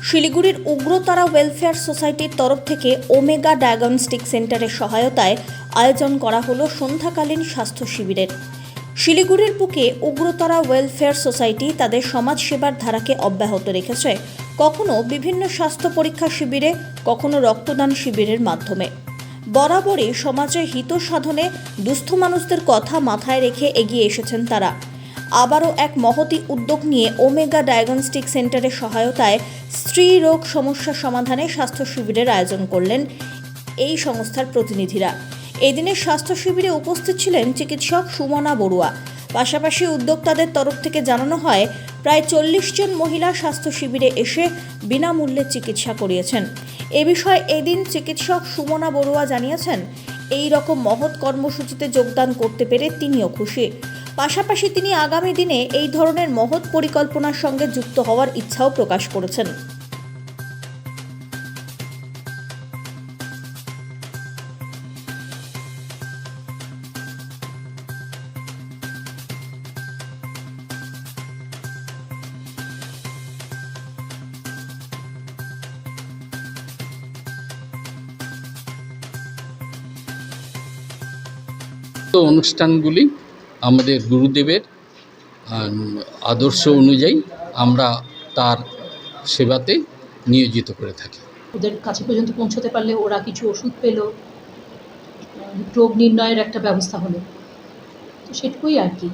শিলিগুড়ির উগ্রতারা ওয়েলফেয়ার সোসাইটির তরফ থেকে ওমেগা ডায়াগনস্টিক সেন্টারের সহায়তায় আয়োজন করা হলো সন্ধ্যাকালীন স্বাস্থ্য শিবিরের। শিলিগুড়ির বুকে উগ্রতারা ওয়েলফেয়ার সোসাইটি তাদের সমাজসেবার ধারাকে অব্যাহত রেখেছে, কখনো বিভিন্ন স্বাস্থ্য পরীক্ষা শিবিরে, কখনো রক্তদান শিবিরের মাধ্যমে। বরাবরই সমাজের হিত সাধনে দুস্থ মানুষদের কথা মাথায় রেখে এগিয়ে এসেছেন তারা। আবারও এক মহতী উদ্যোগ নিয়ে ওমেগা ডায়াগনস্টিক সেন্টারের সহায়তায় স্ত্রী রোগ সমস্যা সমাধানে স্বাস্থ্য শিবিরের আয়োজন করলেন এই সংস্থার প্রতিনিধিরা। এই দিনের স্বাস্থ্য শিবিরে উপস্থিত ছিলেন চিকিৎসক সুমনা বড়ুয়া। পাশাপাশি উদ্যোক্তাদের তরফ থেকে জানানো হয়, প্রায় 40 জন মহিলা স্বাস্থ্য শিবিরে এসে বিনামূল্যে চিকিৎসা করিয়েছেন। এ বিষয়ে এদিন চিকিৎসক সুমনা বড়ুয়া জানিয়েছেন, এই রকম মহৎ কর্মসূচিতে যোগদান করতে পেরে তিনিও খুশি। পাশাপাশি তিনি আগামী দিনে এই ধরনের মহৎ পরিকল্পনার সঙ্গে যুক্ত হওয়ার ইচ্ছাও প্রকাশ করেছেন। তো অনুষ্ঠানগুলি আমাদের গুরুদেবের আদর্শ অনুযায়ী আমরা তার সেবাতে নিয়োজিত করে থাকি। ওদের কাছে পর্যন্ত পৌঁছতে পারলে ওরা কিছু ওষুধ পেল, রোগ নির্ণয়ের একটা ব্যবস্থা হলো, তো সেটুকুই আর কি।